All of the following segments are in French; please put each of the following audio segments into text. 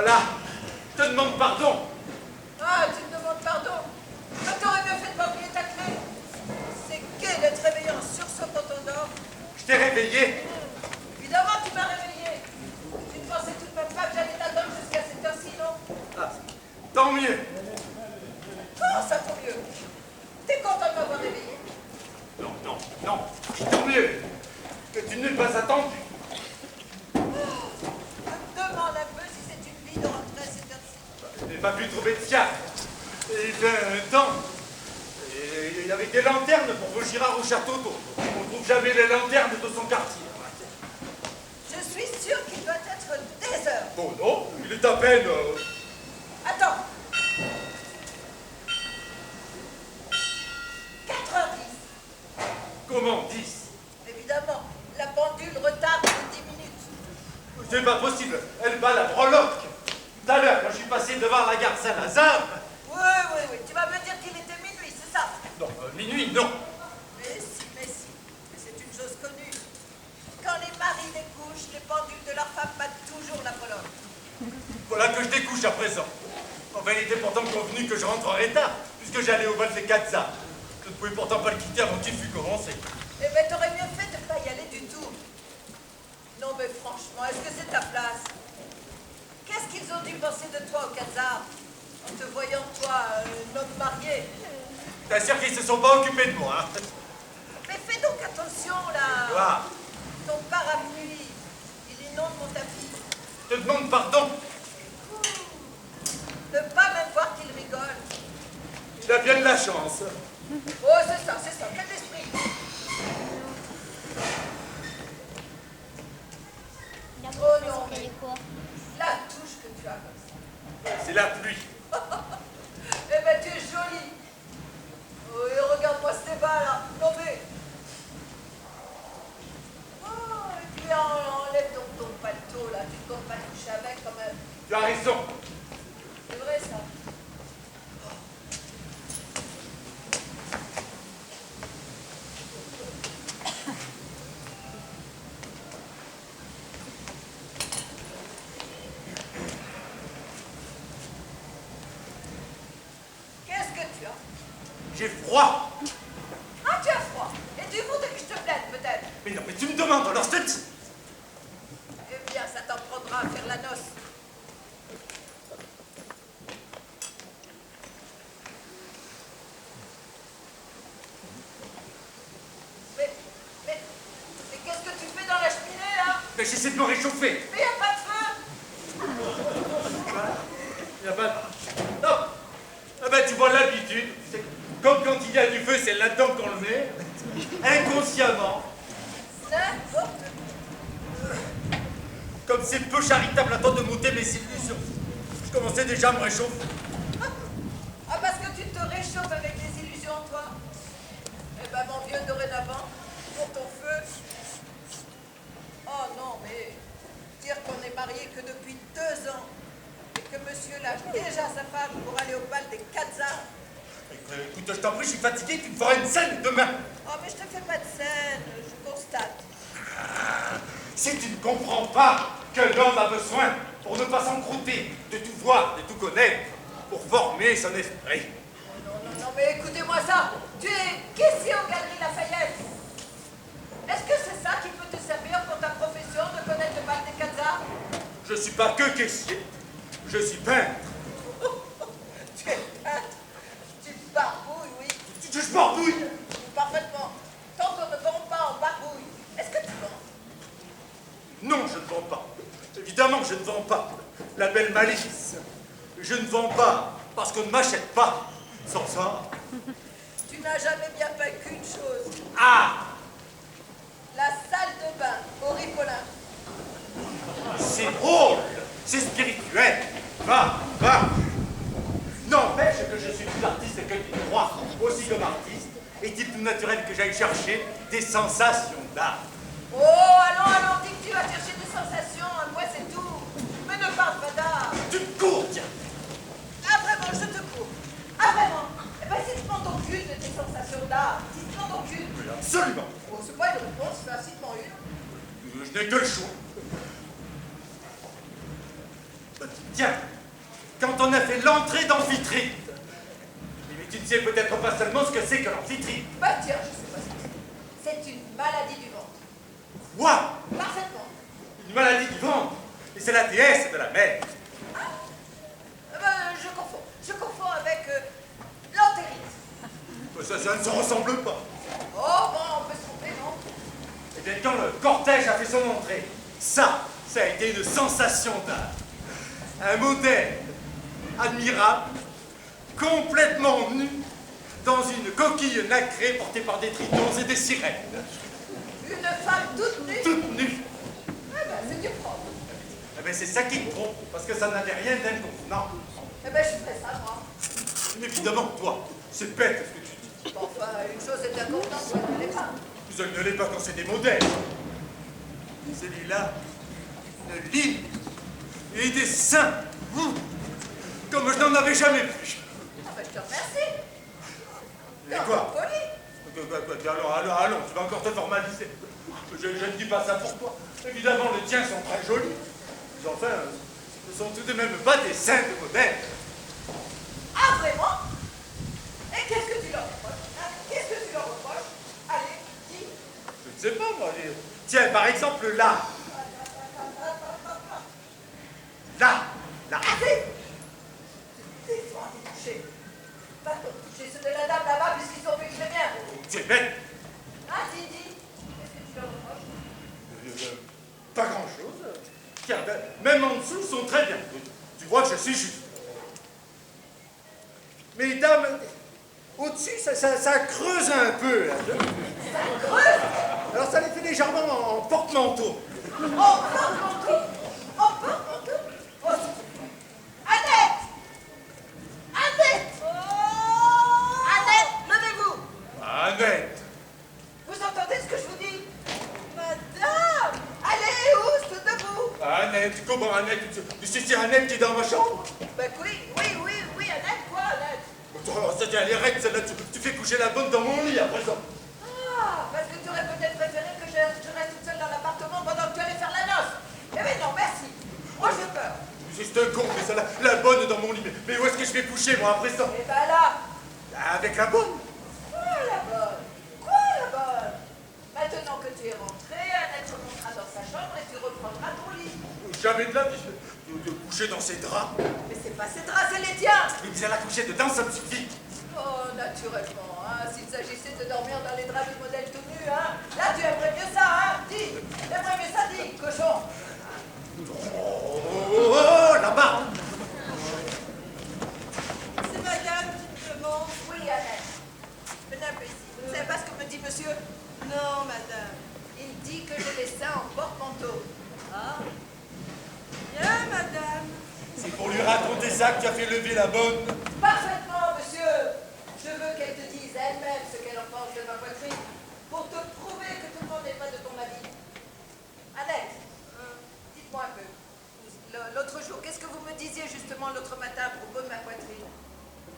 Voilà. Je te demande pardon. Ah, tu me demandes pardon. Mais t'aurais mieux fait de pas oublier ta clé. C'est gai d'être réveillé en sursaut quand on dort. Je t'ai réveillé. Évidemment, tu m'as réveillé. Tu ne pensais tout de même pas que j'allais t'attendre jusqu'à cette heure-ci, non? Ah, tant mieux. Comment ça, tant mieux? T'es content de m'avoir réveillé? Non, non, non. Tant mieux que tu ne l'aies pas attendu. Je me demande un peu si c'est une vie de rentrer à cette heure-ci. Je n'ai pas pu trouver de fiacre. Et d'un temps. Et il y avait des lanternes pour vos girards au château d'eau. On ne trouve jamais les lanternes de son quartier. Je suis sûre qu'il doit être des heures. Oh non, il est à peine. Attends. 4h10. Comment 10? Évidemment, la pendule retarde de 10 minutes. C'est pas possible. Elle bat la breloque. Tout à l'heure, quand je suis passé devant la gare Saint-Lazare. Oui. Tu vas me dire qu'il était minuit, c'est ça? Non, minuit, non. Mais si. C'est une chose connue. Quand les maris découchent, les pendules de leurs femmes battent toujours la breloque. Voilà que je découche à présent. Enfin, il était pourtant convenu que je rentrerais tard, puisque j'allais au bal des Katsas. Je ne pouvais pourtant pas le quitter avant qu'il fût commencé. Eh ben, t'aurais mieux fait de ne pas y aller du tout. Non, mais franchement, est-ce que c'est ta place? Qu'est-ce qu'ils ont dû penser de toi au Katsas, en te voyant, toi, un homme marié? T'assures qu'ils se sont pas occupés de moi, hein. Mais fais donc attention, là. Quoi? Ton parapluie, il inonde mon tapis. Je te demande pardon. Ne pas même voir qu'il rigole. Il a bien de la chance. Oh, c'est ça, fais de l'esprit. Oh non, mais la touche que tu as comme ça. C'est la pluie. Eh ben, tu es jolie. Oh, et regarde-moi ces bas, là. Non, mais... Oh, et puis enlève donc ton paletot, là. Tu ne comptes pas toucher avec, quand même. Tu as raison. C'est vrai, ça. Qu'est-ce que tu as? J'ai froid. Ah, tu as froid. Et tu voudrais que je te plaide, peut-être? Mais non, mais tu me demandes, alors je te dis. Eh bien, ça t'en prendra à faire la noce. Mais qu'est-ce que tu fais dans la cheminée, là? Mais j'essaie de me réchauffer. Mais y a pas de feu! Il n'y a pas de... Non. Ah ben, tu vois l'habitude. C'est comme quand il y a du feu, c'est là-dedans qu'on le met. Inconsciemment. N'importe. Comme c'est peu charitable à toi de m'ôter mes illusions. Je commençais déjà à me réchauffer. Ah, parce que tu te réchauffes avec des illusions, toi? Eh ben, mon vieux, dorénavant, pour ton feu... Oh non, mais dire qu'on est marié que depuis 2 ans et que monsieur lâche déjà sa femme pour aller au bal des Katsas. Écoute, je t'en prie, je suis fatigué, tu me feras une scène demain. Oh, mais je te fais pas de scène, je constate. Si tu ne comprends pas que l'homme a besoin, pour ne pas s'encrouter, de tout voir, de tout connaître, pour former son esprit. Non, mais écoutez-moi ça. Tu es caissier aux Galeries Lafayette. Est-ce que c'est ça qui peut te servir pour ta profession de connaître le bal des Katsas? Je suis pas que caissier, je suis peintre. Tu es peintre. Tu barbouilles, oui. Je barbouille. Parfaitement. Tant qu'on ne vend pas en barbouille, est-ce que tu vends? Non, je ne vends pas. Évidemment que je ne vends pas. La belle malice. Je ne vends pas parce qu'on ne m'achète pas. Sans ça... Tu n'as jamais bien peint qu'une chose. Ah! La salle de bain au Ripolin. C'est drôle, c'est spirituel. Va. N'empêche que je suis plus artiste que tu crois. Aussi comme artiste, est-il tout naturel que j'aille chercher des sensations d'art? Oh, allons, dis que tu vas chercher des sensations, moi c'est tout. Mais ne parle pas d'art. Tu me cours, tiens. Ah vraiment, je te cours. Ah vraiment? Eh ben si tu prends ton cul de tes sensations d'art, si tu prends ton cul. Absolument. Oh, c'est pas une réponse, c'est un citement une. Je n'ai que le choix. Tiens, quand on a fait l'entrée d'Amphitrite, mais tu ne sais peut-être pas seulement ce que c'est que l'Amphitrite. Bah tiens, je sais pas ce que c'est. C'est une maladie du ventre. Quoi? Parfaitement. Une maladie du ventre? Et c'est la déesse de la mer. Je confonds. Je confonds avec l'entérite. Ça ne se ressemble pas. Oh bon, on peut se tromper, non? Eh bien, quand le cortège a fait son entrée, ça a été une sensation d'art. Un modèle admirable, complètement nu, dans une coquille nacrée portée par des tritons et des sirènes. Une femme toute nue? Toute nue. Eh ben, c'est du propre. Eh bien, c'est ça qui me trompe, parce que ça n'avait rien d'inconvenant. Eh ben, je ferais ça, moi. Évidemment, toi, c'est bête ce que tu dis. Bon, enfin, une chose est importante, elle ne l'est pas. Vous ne l'est pas quand c'est des modèles. Celui-là, une ligne et des seins, comme je n'en avais jamais vu. Ah ben, je te remercie. Et quoi? Poli. Quoi, allons, tu vas encore te formaliser. Je ne dis pas ça pour toi. Évidemment, les tiens sont très jolis. Mais enfin, ce ne sont tout de même pas des seins de modèles. Ah, vraiment? Et qu'est-ce que tu leur reproches? Hein? Qu'est-ce que tu leur reproches? Allez, dis. Je ne sais pas, moi. Tiens, par exemple, là. Là. Arrête! Tais-toi, toucher. Va te toucher ceux de la dame là-bas puisqu'ils ont vu que je vais bien. Tu es bête. Ah, dis. Qu'est-ce que tu leur reproches? Pas grand-chose. Tiens, même en dessous, ils sont très bien. Tu vois que je suis juste. Mais dames, au-dessus, ça creuse un peu. Là. Ça creuse? Alors ça les fait légèrement en porte-manteau. En porte-manteau? En porte-manteau? Oh, Annette! Annette! Oh! Annette, levez-vous! Annette. Vous entendez ce que je vous dis? Madame! Allez, oust, debout! Annette, comment Annette? C'est Annette qui est dans ma chambre? Ben oui, Annette, quoi, Annette? Oh, ça tient les règles, celle-là. Tu fais coucher la bonne dans mon lit à présent. Ah, parce que tu aurais peut-être préféré que je reste toute seule dans l'appartement pendant que tu allais faire la noce. Eh bien non, merci. Moi, j'ai peur. C'est un con, mais ça, la bonne dans mon lit. Mais où est-ce que je vais coucher, moi, à présent? Eh ben là, Avec la bonne. quoi la bonne? Quoi la bonne? Maintenant que tu es rentré, Annette remontera dans sa chambre et tu reprendras ton lit. Jamais de la vie de coucher dans ses draps. Mais c'est pas ses draps, c'est les tiens. Mais elle a couché dedans, ça me suffit. Oh, naturellement, hein, s'il s'agissait de dormir dans les draps du modèle tout nu, hein. Là, tu aimerais mieux ça, hein. Dis, t'aimerais mieux ça, dis, cochon. Oh, là-bas. C'est madame qui me demande. Oui, Annette. Venez un peu ici. Vous ne savez pas ce que me dit monsieur? Non, madame. Il dit que j'ai les seins en porte-manteau. Ah. Bien, madame. C'est pour lui raconter ça que tu as fait lever la bonne. Parfaitement, monsieur. Je veux qu'elle te dise elle-même ce qu'elle en pense de ma poitrine pour te prouver que tout le monde n'est pas de ton avis. Annette, dites-moi un peu. L'autre jour, qu'est-ce que vous me disiez justement l'autre matin à propos de ma poitrine?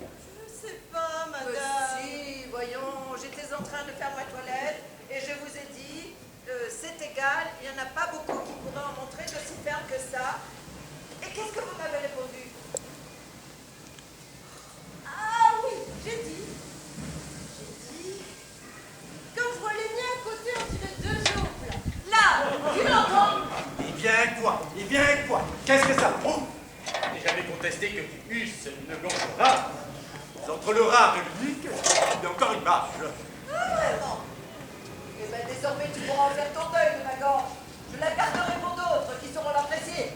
Je ne sais pas, madame. Si, voyons, j'étais en train de faire ma toilette et je vous ai dit, c'est égal, il n'y en a pas beaucoup qui pourraient en montrer de si ferme que ça. Et qu'est-ce que vous m'avez répondu? Ah oui, j'ai dit, quand je vois les miens à côté, on dirait deux jours. Là, tu l'entends? Eh bien quoi? Qu'est-ce que ça prouve? J'ai jamais contesté que tu eusses une blonde rare. Mais entre le rare et l'unique, il y a encore une marge. Ah, vraiment? Eh bien, désormais, tu pourras en faire ton deuil de ma gorge. Je la garderai pour d'autres qui sauront l'apprécier.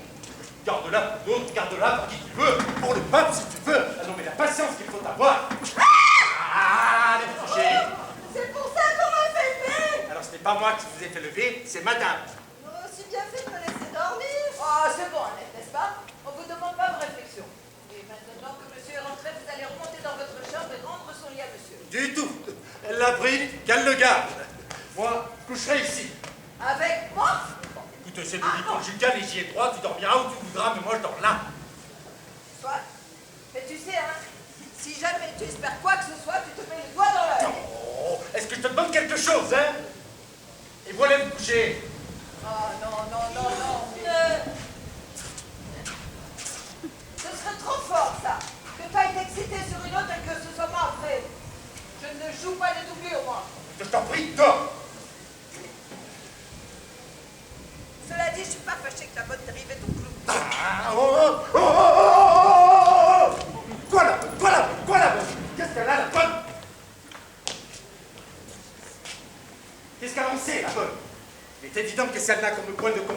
Garde-la pour d'autres, garde-la pour qui tu veux, pour le pape si tu veux. Ah non, mais la patience qu'il faut avoir. Ah, allez vous coucher. C'est pour ça qu'on m'a fait lever. Alors ce n'est pas moi qui vous ai fait lever, c'est madame. Si bien fait de me laisser dormir. Oh, c'est bon, Annette, n'est-ce pas? On vous demande pas de réflexion. Et maintenant que monsieur est rentré, vous allez remonter dans votre chambre et rendre son lit à monsieur. Du tout. Elle l'a pris, qu'elle le garde. Moi, je coucherai ici. Avec moi? Écoute, c'est le lit conjugal et j'y ai droit, tu dormiras où tu voudras, mais moi je dors là. Soit. Mais tu sais, hein, si jamais tu espères quoi que ce soit, tu te mets le doigt dans l'œil. Oh, est-ce que je te demande quelque chose, hein? Et voilà me coucher. Oh non.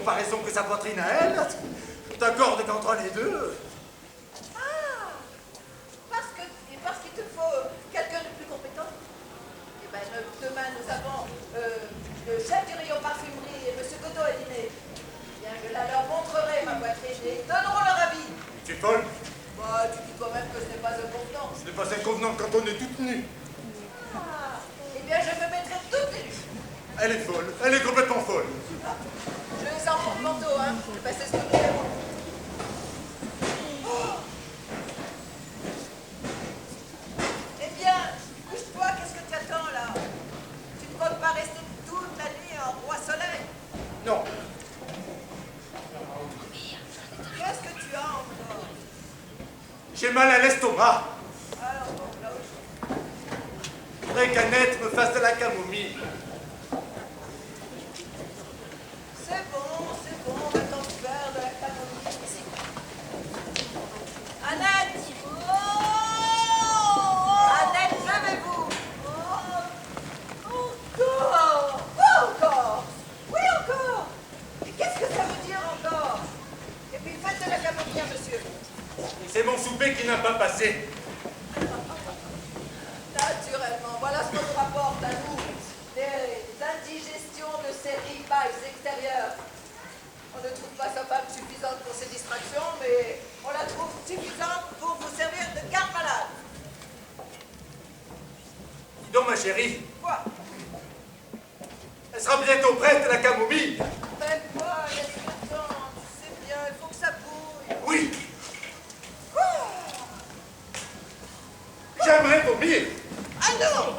comparaison que sa poitrine à elle. T'accordes qu'entre les deux. Ah, parce qu'il te faut quelqu'un de plus compétent. Eh ben, demain, nous avons le chef du rayon parfumerie et M. Godot à dîner. Bien, je leur montrerai ma poitrine et ils donneront leur avis. Tu es folle? Bah, tu dis quand même que ce n'est pas inconvenant. Ce n'est pas inconvenant quand on est toute nue. Ah, eh bien, je me mettrai toute nue. Elle est folle, elle est complètement folle. Ah, je les en mon manteau, hein. Ben, c'est ce que nous avons. Oh. Eh bien, couche-toi, qu'est-ce que tu attends là? Tu ne comptes pas rester toute la nuit en roi soleil? Non. Qu'est-ce que tu as encore? J'ai mal à l'estomac. Alors bon, là où Je voudrais qu'Annette me fasse de la camomille. c'est bon, on va t'en faire de la camomille ici. Annette! Oh! Annette, levez-vous! Oh! Encore! Encore! Oui, encore! Mais qu'est-ce que ça veut dire encore? Et puis faites de la camomille, monsieur. C'est mon souper qui n'a pas passé. Naturellement, voilà ce qu'on nous rapporte à nous. Des indigestions de ces ripailles extérieures. On ne trouve pas sa femme suffisante pour ses distractions, mais on la trouve suffisante pour vous servir de garde-malade. Dis donc, ma chérie, Quoi? elle sera bientôt prête, la camomille. Mais quoi? Laisse le temps. Tu sais bien, il faut que ça bouille. Oui, Quoi? j'aimerais vomir. Ah non!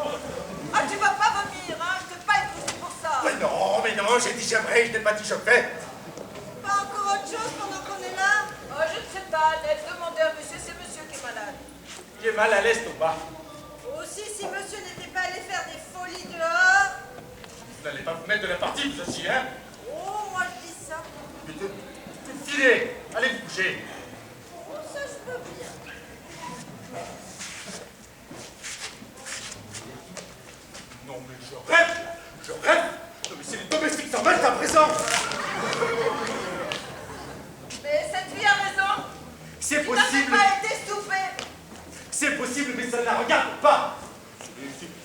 Ah, tu vas pas vomir, hein? Je t'ai pas épousé pour ça. Mais non, j'ai dit j'aimerais, je n'ai pas dit je fais. Pas encore autre chose pendant qu'on est là? Oh, je ne sais pas, Annette. Demandez à monsieur, c'est monsieur qui est malade. J'ai mal à l'estomac. Aussi, si monsieur n'était pas allé faire des folies dehors... Vous n'allez pas vous mettre de la partie, vous aussi, hein? Oh, moi je dis ça. Mais te filez, allez vous coucher. Oh, ça je peux bien. Non, mais je rêve, je rêve. Non, mais c'est les domestiques s'en mettent à présent. Mais cette fille a raison. C'est Tu n'as possible. pas été stoupé. C'est possible, mais ça ne la regarde pas.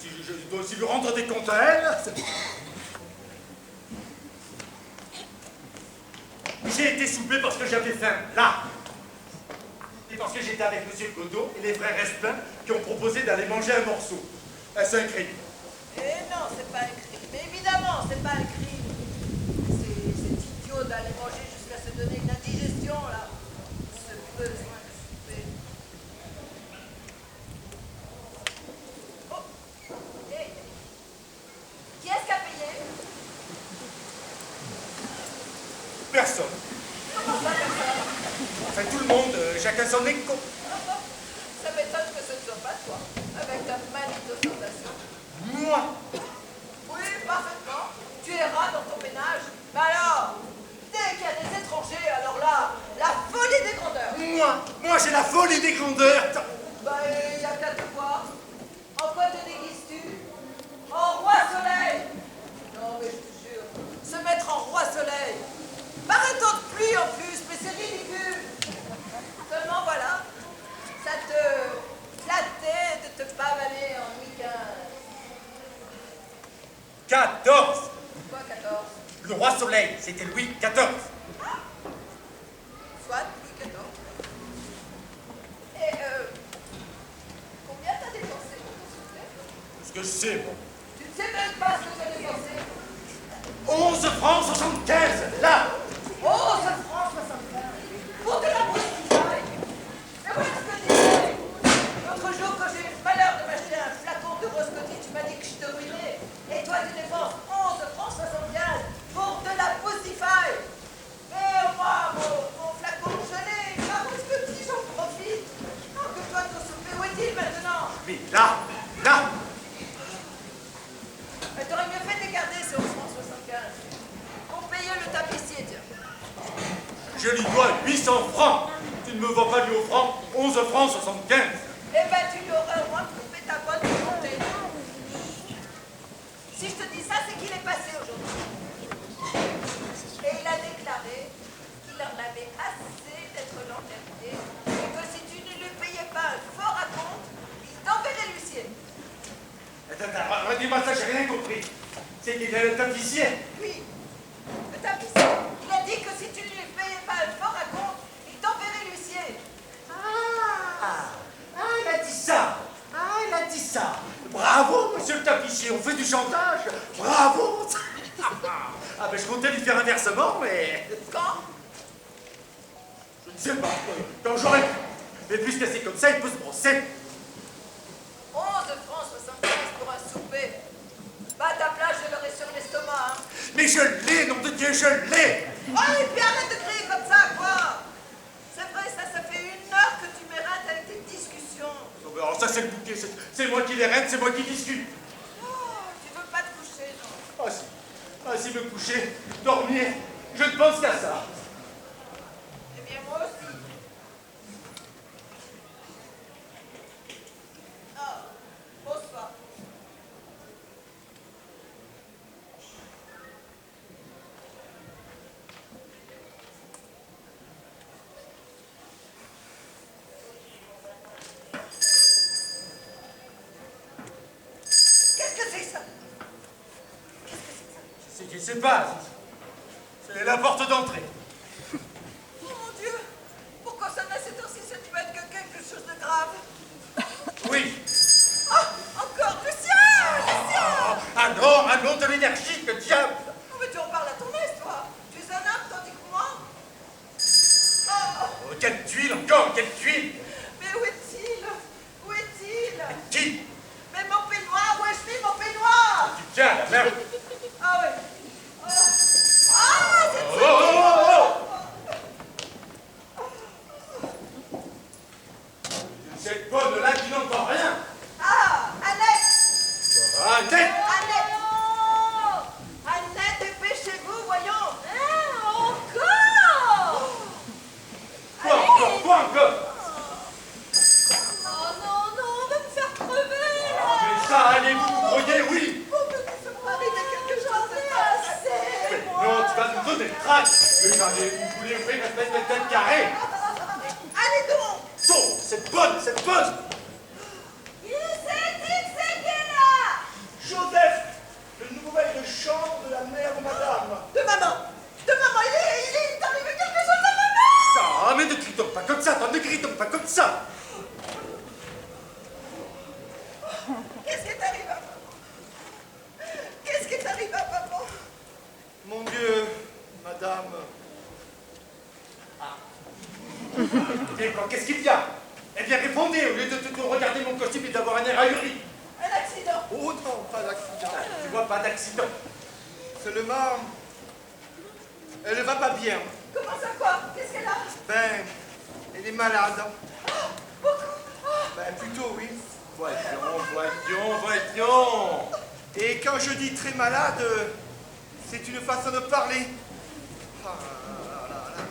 Si je dois aussi lui rendre des comptes à elle. J'ai été soupé parce que j'avais faim, là. Et parce que j'étais avec M. Godot et les frères Espin qui ont proposé d'aller manger un morceau. C'est un crime. Eh non, c'est pas un crime. Mais évidemment, c'est pas un crime. C'est idiot d'aller manger jusqu'à se donner une indigestion, là. Ce besoin de souper. Oh! Hey. Qui est-ce qui a payé? Personne. Comment ça, personne? Enfin, tout le monde, chacun son écho. Ça m'étonne que ce ne soit pas toi, avec ta manie d'ostentation. Moi, Oui, parfaitement. Tu es rat dans ton ménage. Mais alors, dès qu'il y a des étrangers, alors là, la folie des grandeurs. moi, j'ai la folie des grandeurs. Bah, il y a qu'à te voir. En quoi te déguises-tu? En roi soleil. Non, mais je te jure, se mettre en roi soleil. Par un temps de pluie en plus, mais c'est ridicule. Seulement voilà, ça te flattait de te pavaner en Louis XV. 14. Quoi, 14? Le roi Soleil, c'était Louis XIV. Soit Louis XIV. Et combien t'as dépensé pour ton soufflet? Ce que je sais, moi. Tu ne sais même pas ce que t'as dépensé. 11 francs 75, là. 11 francs 75. Pour de la boustifaille. Mais voilà ce que je disais. L'autre jour, quand j'ai eu le malheur de m'acheter un flacon de Roscotti, tu m'as dit que je te ruinais. Et toi, tu dépenses 11 francs 75 pour de la boustifaille. Mais moi, mon flacon, je l'ai. Ma Roscotti, j'en profite. Oh, que toi, ton souper, où est-il maintenant? Mais là. Mais t'aurais mieux fait de les garder, ces 11 francs 75. Pour payer le tapissier, tiens. Je lui dois 800 francs. Tu ne me vends pas lui au franc 11 francs 75. Eh ben, tu lui aurais au moins coupé ta bonne volonté. Si je te dis ça, c'est qu'il est passé aujourd'hui. Et il a déclaré qu'il en avait assez d'être l'emmerdé et que si tu ne lui payais pas un fort à compte, il t'enverrait l'huissier. Attends, redis-moi ça, j'ai rien compris. C'est qu'il est le tapissier. Oui, le tapissier. Il a dit que si tu ne lui payais pas un fort à compte, il t'enverrait l'huissier. Il a dit ça. Il a dit ça. Bravo, monsieur le tapissier, on fait du chantage. Bravo. Ben je comptais lui faire un versement, mais... Quand? Je ne sais pas. Quand j'aurais pu. Mais puisque c'est comme ça, il peut se brosser. 11 francs 75 pour un souper. Bah, ta place, je l'aurai sur l'estomac, hein. Mais je l'ai, nom de Dieu, je l'ai. Oh, et puis arrête de crier comme ça, quoi. C'est vrai, ça fait 1 heure que tu m'érates avec tes discussions. Non, mais alors ça, c'est le bouquet. C'est moi qui les règne, c'est moi qui discute. Oh, tu veux pas te coucher, non? Ah si. Ah si, me coucher, dormir, je ne pense qu'à ça. Eh bien, moi aussi. Ah, bonsoir. Qu'est-ce que c'est ça? Je ne sais pas. C'est la porte d'entrée. Oh mon Dieu! Pourquoi ça n'a cette heure-ci, ça ne peut être que quelque chose de grave? Oui. Oh, encore! Lucien! Lucien! Un nom de l'énergie, que diable. Oh, mais tu en parles à ton aise, toi! Tu es un homme tandis que moi? Oh! Oh, quelle tuile encore, quelle tuile. Mais où est-il? Où est-il? Qui? Mais mon peignoir! Où est-ce que mon peignoir? Tu tiens, la merde. Ah oui! Oh! Ah! C'est Cette bonne-là qui n'entend rien. Ah! Annette! Annette. Annette! Annette, dépêchez-vous, voyons! Encore! Quoi encore? Oh non, non, on va me faire crever, là! Mais ça, allez-vous, vous croyez, oui. Oh, mais ça peut arriver quelque chose de assez, moi! Non, tu vas nous donner le trac. Mais allez, vous voulez ouvrir une espèce de tête carrée. Allez donc! Oh, c'est bonne, c'est bonne. Qui c'est qui est là? Joseph, le nouvel de chambre de la mère de madame. De maman! De maman! Il est arrivé quelque chose à maman! Ah, mais ne crie donc pas comme ça, attends, ne crie donc pas comme ça. Qu'est-ce qui est arrivé à maman? Qu'est-ce qui est arrivé à maman? Mon Dieu, madame. Et quoi, qu'est-ce qu'il y a? Eh bien, répondez, au lieu de regarder mon costume et d'avoir un air ahuri. Un accident! Oh non, pas d'accident. Tu vois, pas d'accident. Seulement, elle ne va pas bien. Comment ça, quoi? Qu'est-ce qu'elle a? Ben, elle est malade. Beaucoup! Ben, plutôt, oui. Voyons. Et quand je dis très malade, c'est une façon de parler. Ah,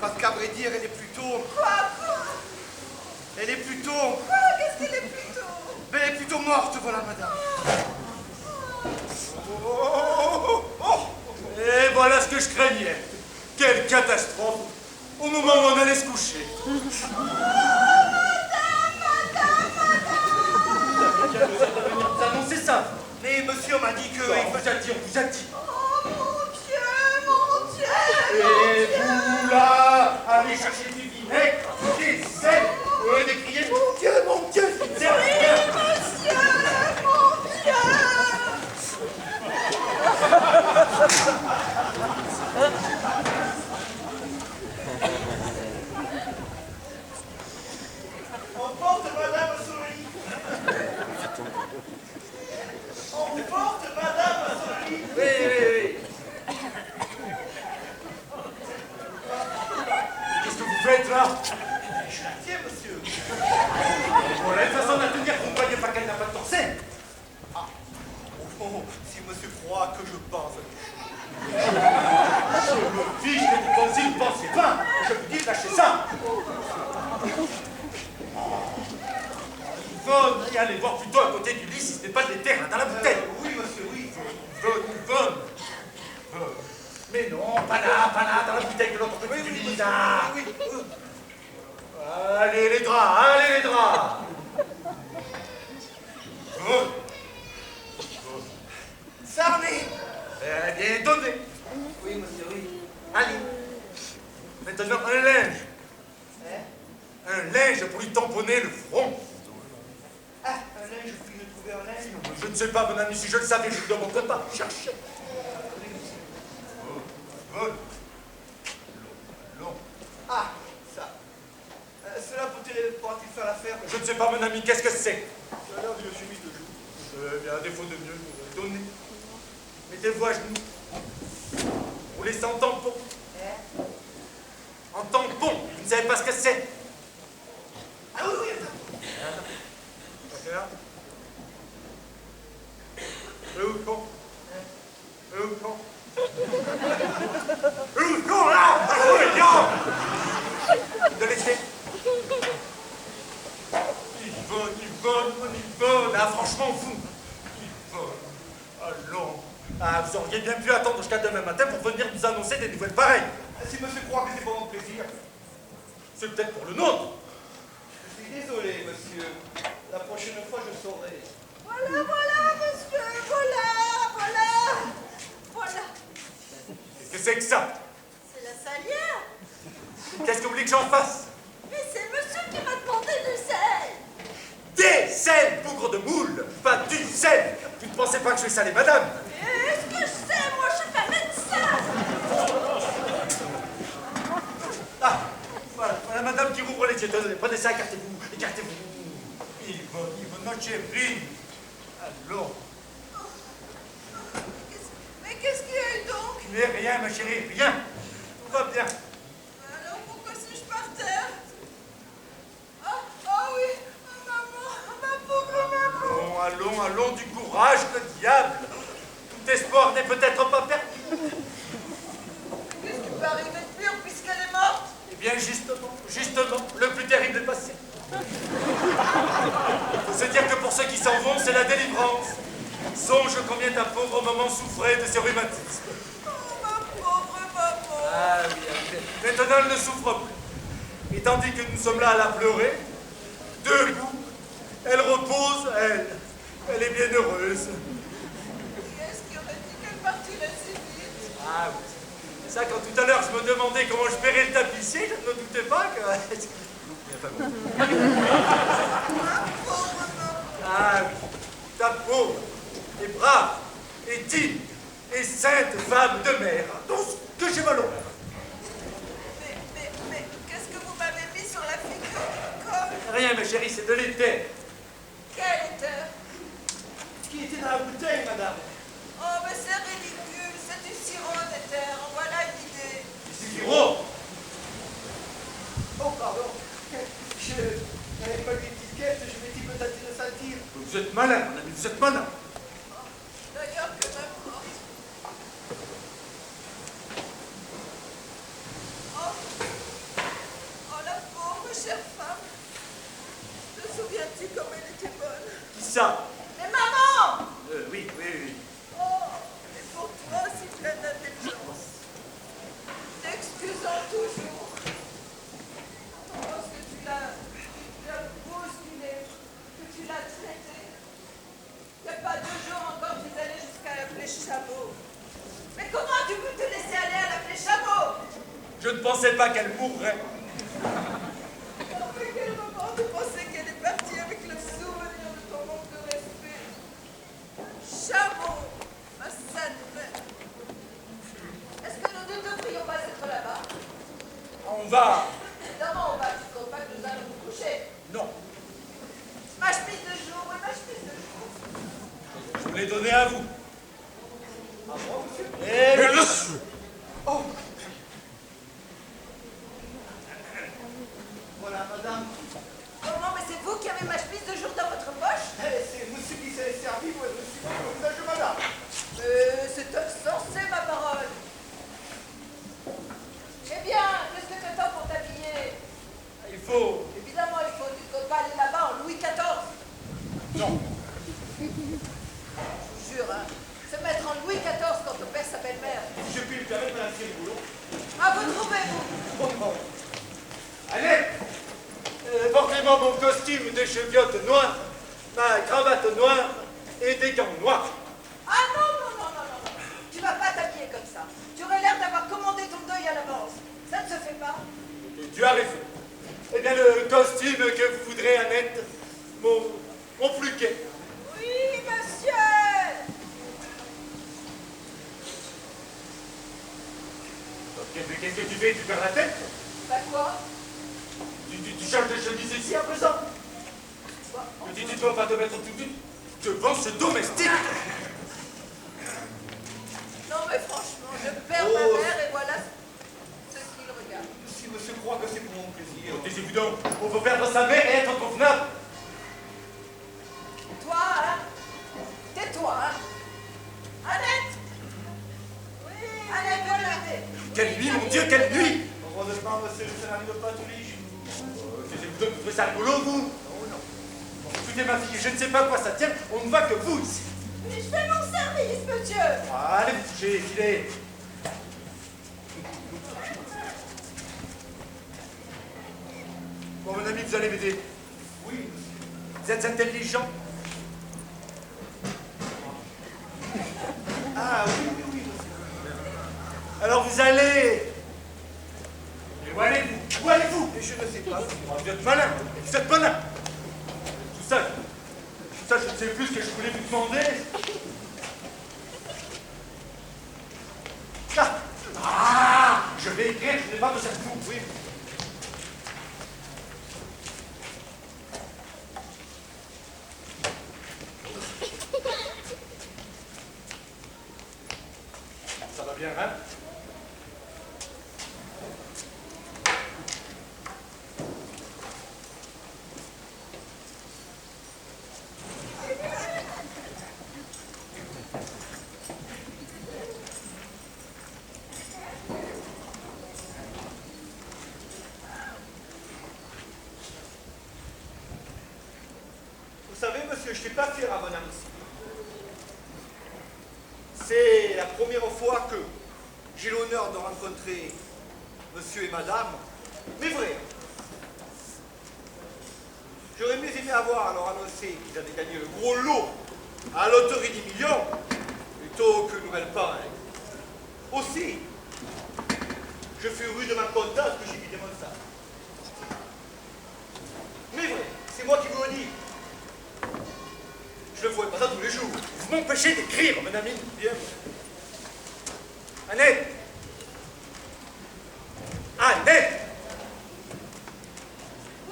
parce qu'à vrai dire, elle est plutôt... Quoi? Elle est plutôt... Quoi? Qu'est-ce qu'elle est plutôt? Ben, elle est plutôt morte, voilà, madame. Et voilà ce que je craignais. Quelle catastrophe au moment où on allait se coucher. Madame nous a venir nous annoncer ça. Mais monsieur m'a dit que... On vous a dit. Oh mon Dieu, mon Dieu! Et vous là, allez chercher du vinaigre, des sels, de crier mon Dieu, c'est Oui, monsieur, mon Dieu! On porte madame sur le lit. On porte madame sur le lit. Oui. Qu'est-ce que vous faites là? Je la tiens, monsieur. On a une façon de la tenir, vous ne voyez pas qu'elle n'a pas de corset. Oh, si monsieur croit que je pense. Je me fiche que vous pensez ou pensez pas. Je vous dis, lâchez ça. Yvonne, et allez voir plutôt à côté du lit si ce n'est pas des terrains dans la bouteille. Oui, monsieur, oui. Yvonne. Mais non, pas là, dans la bouteille de l'autre côté du lit, là. Oui. Allez, les draps. Bon. Sarné. Eh bien, donnez. Oui, monsieur, oui. Allez. Maintenant, un linge. Hein? Un linge pour lui tamponner le front. Ah, un linge, puis-je trouver un linge? Je ne sais pas, mon ami, si je le savais, je ne le demanderais pas. Cherchez. Bon. Long. Ah, ça. Cela pourra-t-il faire l'affaire? Je ne sais pas, mon ami, qu'est-ce que c'est? Ça a l'air d'une chemise de joue. Eh bien, à défaut de mieux, donnez. Mettez-vous à genoux. Vous laissez en tampon. Hein? En tampon. Vous ne savez pas ce que c'est? Ah oui, attends. Ok, là. Où con? Où con? Où con, là? Oui, non! De laisser. Yvonne. Ah, franchement, vous. Yvonne. Allons. Ah, vous auriez bien pu attendre jusqu'à demain matin pour venir nous annoncer des nouvelles pareilles. Si monsieur croit que c'est pour mon plaisir. C'est peut-être pour le nôtre. Je suis désolé, monsieur. La prochaine fois, je saurai. Voilà, monsieur, voilà. Qu'est-ce que c'est que ça? C'est la salière. Qu'est-ce que vous voulez que j'en fasse? Mais c'est monsieur qui m'a demandé du sel. Des sels, bougre de moule, pas du sel. Vous ne pensez pas que je vais saler madame? Est-ce que je sais, moi, je suis pas médecin. Ah, voilà madame qui rouvre les yeux. Prenez ça, écartez-vous. Yvonne, notre chérie. Allons. Mais qu'est-ce qu'il y a eu donc? Mais rien, ma chérie, rien. Tout va bien. Alors pourquoi suis-je par terre? Ah oui, maman, ma pauvre maman. Allons, du courage, le diable. Tout espoir n'est peut-être pas perdu. Qu'est-ce qui peut arriver de pire puisqu'elle est morte? Eh bien, justement, le plus terrible est passé. Faut se dire que pour ceux qui s'en vont, c'est la délivrance. Songe combien ta pauvre maman souffrait de ses rhumatismes. Oh, ma pauvre maman. Ah oui, maintenant elle ne souffre plus. Et tandis que nous sommes là à la pleurer, debout, elle repose, elle est bien heureuse. Qui est-ce qui aurait dit qu'elle partirait si vite? Ah oui. C'est ça, quand tout à l'heure je me demandais comment je paierais le tapissier, je ne me doutais pas que... Ma pauvre maman. Ah oui, ta pauvre, et brave, et digne, et sainte femme de mère, dont que j'ai mal au cœur. Mais qu'est-ce que vous m'avez mis sur la figure? Comme Rien, ma chérie, c'est de l'éther. quel éther? Qui était dans la bouteille, madame? Oh, mais c'est ridicule, c'est du sirop d'éther, en voilà une idée. C'est sirop. Oh, pardon. Je n'avais pas lu l'étiquette, je m'étais dit peut-être le sentir. Vous êtes malin, mon ami, vous êtes malin. D'ailleurs, que n'importe. Oh, la pauvre chère femme. Te souviens-tu comme elle était bonne? Qui ça? Mais maman! Oui. Oh, et pour toi, si pleine d'intelligence. T'excusant toujours. Parce que tu l'as bousculé, que tu l'as traité. Il n'y a pas 2 jours encore, tu es allé jusqu'à l'appeler Chameau. Mais comment as-tu pu te laisser aller à l'appeler Chameau? Je ne pensais pas qu'elle mourrait. À quel moment tu pensais qu'elle est partie avec le souvenir de ton manque de respect? Chameau, ma sainte mère. Est-ce que nous ne devrions pas être là-bas? On va. Évidemment, on va, tu ne comptes pas que nous allons nous coucher. Non, Ma chemise de jour, oui, ma chemise de jour. je vous l'ai donné à vous. Ah bon, monsieur? Et Oh! Voilà, madame. Comment? Mais c'est vous qui avez ma chemise de jour dans votre poche? C'est monsieur qui s'est servi pour être aussi bon que le visage de madame. C'est insensé, ma parole. Eh bien, qu'est-ce que tu attends pour t'habiller? il faut... Évidemment, il faut, tu ne comptes pas aller là-bas en Louis XIV. Non, Je vous jure, hein, se mettre en Louis XIV quand on perd sa belle-mère. Si je puis le permettre, madame Thierry. forcément mon costume de cheviote noire, ma cravate noire et des gants noirs. Ah non, non, non, non, non, non. Tu vas pas t'habiller comme ça. Tu aurais l'air d'avoir commandé ton deuil à l'avance. Ça ne se fait pas. Et tu as raison. Eh bien, le costume que vous voudrez, Annette, mon plus gai. Oui, monsieur. Qu'est-ce que tu fais? Tu perds la tête? Bah quoi? Tu changes de chemise ici à présent? Quoi? Tu ne dois pas te mettre tout de suite devant ce domestique. Non mais franchement, je perds ma mère et voilà ce qu'il regarde. Si monsieur croit que c'est pour mon plaisir. Taisez-vous donc, on veut perdre sa mère et être convenable. Toi, hein? Tais-toi, hein? Annette! Oui, Annette, viens l'aider. Quelle nuit, mon Dieu, quelle nuit! Heureusement, monsieur, ça n'arrive pas tous les jours. Taisez-vous donc, vous trouvez ça rigolo, vous? Oh non. Bon, écoutez, ma fille, je ne sais pas à quoi ça tient, on ne voit que vous ici. Mais je fais mon service, monsieur! Allez vous coucher, filez. Bon, mon ami, vous allez m'aider. Oui, monsieur. Vous êtes intelligent? Ah oui, oui, oui, monsieur. Alors vous allez... Et où allez-vous? Où allez-vous? Et je ne sais pas. Oh, vous êtes malin, vous êtes malin. Tout ça, je ne sais plus ce que je voulais vous demander. Ah, je vais écrire, je n'ai pas besoin de vous. Oui. Ça va bien, hein? Vous savez, monsieur, je ne suis pas fier à mon ami. C'est la première fois que j'ai l'honneur de rencontrer monsieur et madame. Mais vrai. J'aurais mieux aimé avoir alors annoncé qu'ils avaient gagné le gros lot à la loterie 10 millions plutôt que nouvelle part. Aussi, je fus rudement content que j'ai vidé mon sac. Mais vrai, c'est moi qui vous le dis. Je ne ferai pas ça tous les jours. Vous m'empêchez d'écrire, mon ami. Bien. Annette! Annette!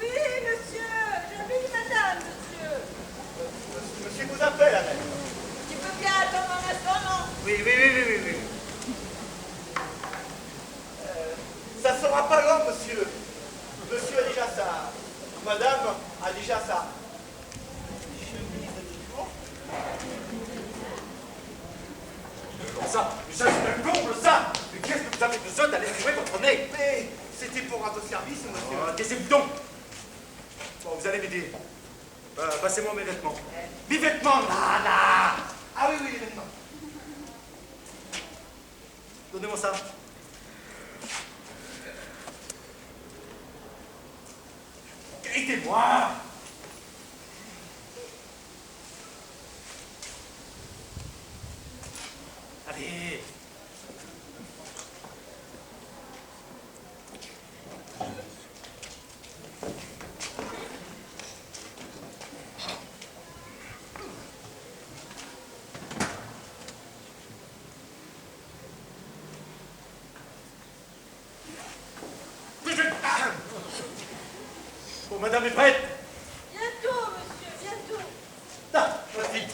Oui, monsieur! J'avais dit madame, monsieur! Monsieur vous appelle, Annette. Tu peux bien attendre un instant, non? Oui. Ça ne sera pas long, monsieur. Monsieur a déjà ça. Madame a déjà ça. Ça, mais ça c'est un comble, ça! Mais qu'est-ce que vous avez besoin d'aller trouver votre nez? Mais c'était pour rendre service, monsieur. Taisez-vous donc! Bon, vous allez m'aider. Passez-moi mes vêtements. Mes vêtements, là! Ah oui, oui, les vêtements. Donnez-moi ça. Aidez-moi! Allez! Bon, madame est prête? Bientôt, monsieur, bientôt! Ah, vas-y.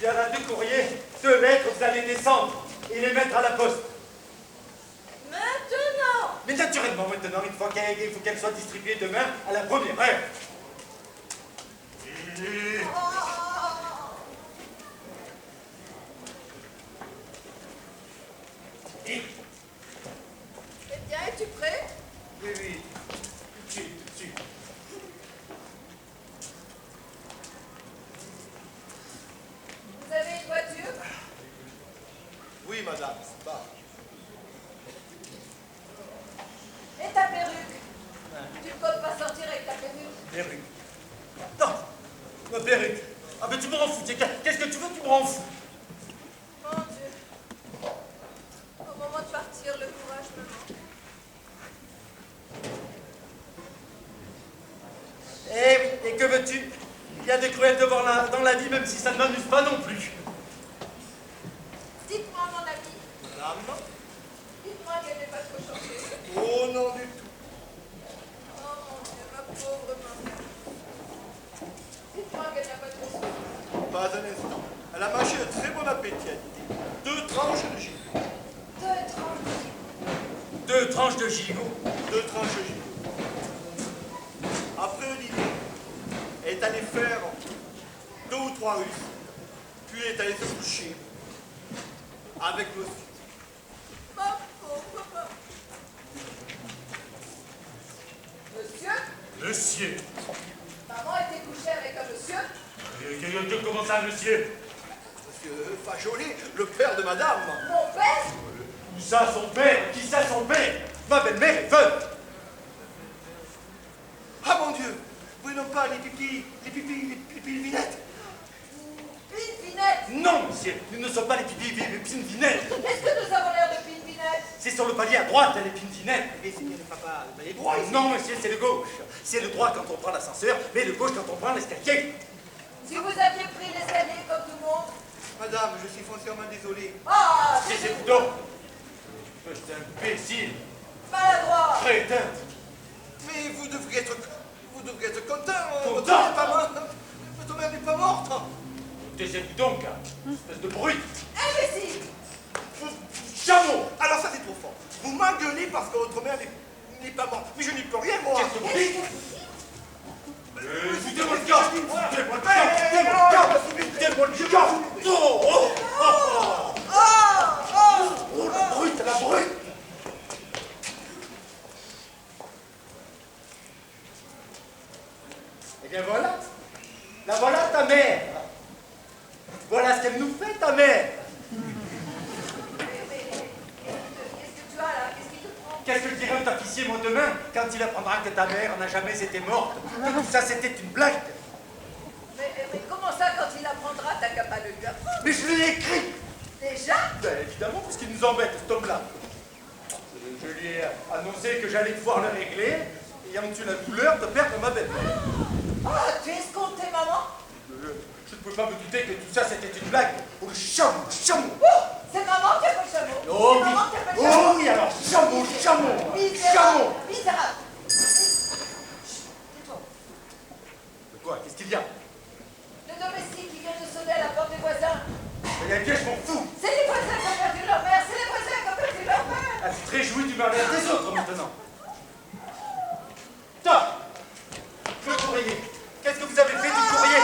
Il y en a 2 courriers, 2 lettres, vous allez descendre et les mettre à la poste. Maintenant! Mais naturellement, maintenant, il faut qu'elle soit distribuée demain à la première heure. Et... Eh bien, es-tu prêt? Oui, tout de suite. Vous avez une voiture? Oui, madame. Bah. Et ta perruque? Tu ne comptes pas sortir perruque. Ah ben tu me rends fou, qu'est-ce que tu veux, tu me rends fou. Mon Dieu. Au moment de partir, le courage me manque. Eh oui, et que veux-tu? Il y a des cruels devoirs dans la vie, même si ça ne m'amuse pas non plus. Dites-moi, mon ami, Madame? dites-moi qu'elle n'est pas trop changée. Oh non du tout. Oh mon Dieu, ma pauvre maman. Dites-moi qu'elle n'a pas trop changé. Pas un instant. Elle a mâché de très bon appétit, a dit. 2 tranches de gigot. 2 tranches. 2 tranches de gigot. 2 tranches de gigot. Après le dîner, elle est allée faire 2 ou 3 russes. Puis elle est allée se coucher avec monsieur. Ma pauvre maman. Monsieur, Monsieur. maman était couchée avec un monsieur. Comment ça, monsieur? Monsieur Fajolet, le père de madame. Mon père. Où ça, son père? Qui ça, son père? Ma belle-mère est veuve. Ah mon Dieu, vous n'avez pas les vinettes. Pinvinette. Non, monsieur, nous ne sommes pas les pinvinettes. Est-ce que nous avons l'air de pinvinette? C'est sur le palier à droite, les pinvinettes. Mais c'est bien le papa, il est droit ici. Non, monsieur, c'est le gauche. C'est le droit quand on prend l'ascenseur, mais le gauche quand on prend l'escalier. Si vous aviez pris l'escalier comme tout le monde. Madame, je suis foncièrement désolé. Ah, Taisez-vous donc. Petit imbécile. maladroit. Crétin. Mais vous devriez être content. Content? Votre mère n'est pas morte. Taisez-vous donc, hein. Espèce de brute. Imbécile. Chameau. Alors ça c'est trop fort. Vous m'engueulez parce que votre mère n'est pas morte. Mais je n'y peux rien, moi. Qu'est-ce que vous dites? Foutez-moi le gars. Foutez-moi le gars. Foutez-moi le gars. Oh, oh, oh, oh. Oh, la brute, la brute. Eh bien voilà. La voilà ta mère. Voilà ce qu'elle nous fait, ta mère. Qu'est-ce que tu as là? Qu'est-ce qui te prend? Qu'est-ce que je dirai au tapissier, moi, demain, quand il apprendra que ta mère n'a jamais été morte? Que tout ça, c'était une blague. Mais comment ça, quand il apprendra, t'as qu'à pas le lui apprendre? Mais je l'ai écrit. Déjà? Ben, évidemment, parce qu'il nous embête, cet homme-là. Je lui ai annoncé que j'allais pouvoir le régler, ayant eu la douleur de perdre ma belle-mère. Ah, tu escomptais maman? Je ne pouvais pas me douter que tout ça, c'était une blague. Oh, le chameau, chameau. Oh, c'est maman qui a fait le chameau. Oh C'est oui, maman qui a fait le oh chameau. oui, alors chameau, chameau, Misérable. chameau. Misérable. Chut, tais-toi. Quoi, qu'est-ce qu'il y a? Le domestique qui vient de sonner à la porte des voisins. Il y a bien, je m'en fous. C'est les voisins qui ont perdu leur mère. C'est les voisins qui ont perdu leur mère. Ah, tu te réjouis du malheur des autres maintenant. Toi, le courrier. Qu'est-ce que vous avez fait du courrier?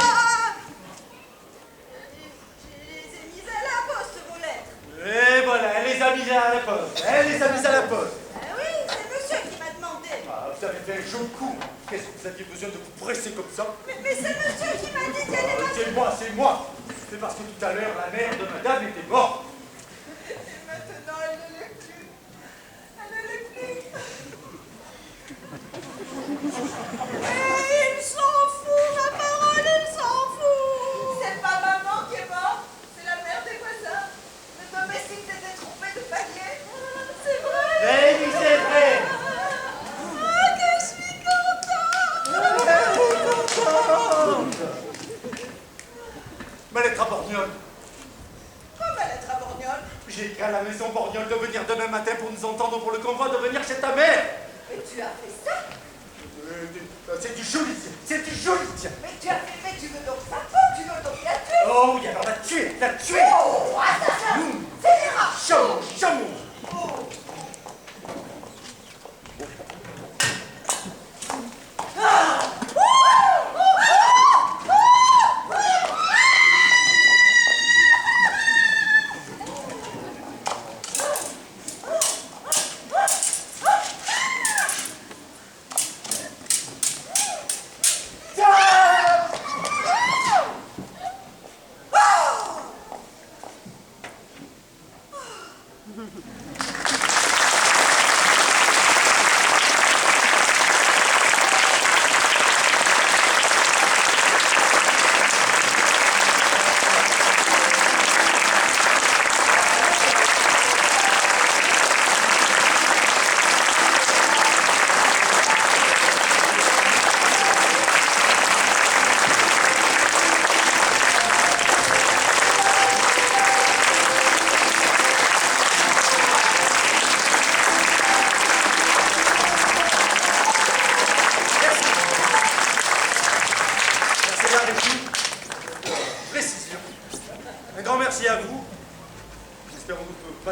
Je les ai mises à la poste, vos lettres. Et voilà, elle les a mises à la poste. Elle les a mises à la poste. Ah oui, c'est monsieur qui m'a demandé. Ah, vous avez fait un joli coup. Qu'est-ce que vous aviez besoin de vous presser comme ça? Mais c'est monsieur qui m'a dit qu'elle est C'est moi, c'est moi. C'est parce que tout à l'heure, la mère de madame était morte. Et maintenant, elle ne l'est plus. Elle ne l'est plus. Et il s'en fout, ma parole, il s'en fout. C'est pas maman qui est morte, c'est la mère des voisins. Le domestique s'était trompé de palier. C'est vrai. Mais oui, c'est vrai. Ah, que je suis contente. Ma lettre à Borgnole. Comme ma lettre à Borgnole. J'ai écrit à la maison Borgnole de venir demain matin pour nous entendre pour le convoi de venir chez ta mère. Mais tu as fait ça. C'est du joli, c'est du joli, tiens. Mais tu as fait, mais tu veux donc sa peau, tu veux donc la tuer. Oh oui, alors la tuer, la tuer. Oh, assassin. C'est les rats. Chameau, chameau. Oh.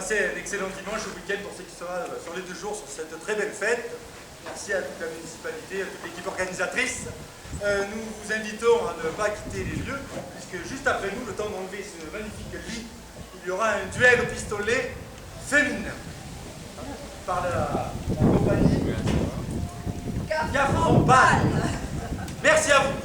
passer un excellent dimanche au week-end pour ceux qui seront sur les 2 jours sur cette très belle fête. Merci à toute la municipalité, à toute l'équipe organisatrice. Nous vous invitons à ne pas quitter les lieux, puisque juste après nous, le temps d'enlever ce magnifique lit, il y aura un duel au pistolet féminin par la compagnie Gaframbal. Merci à vous.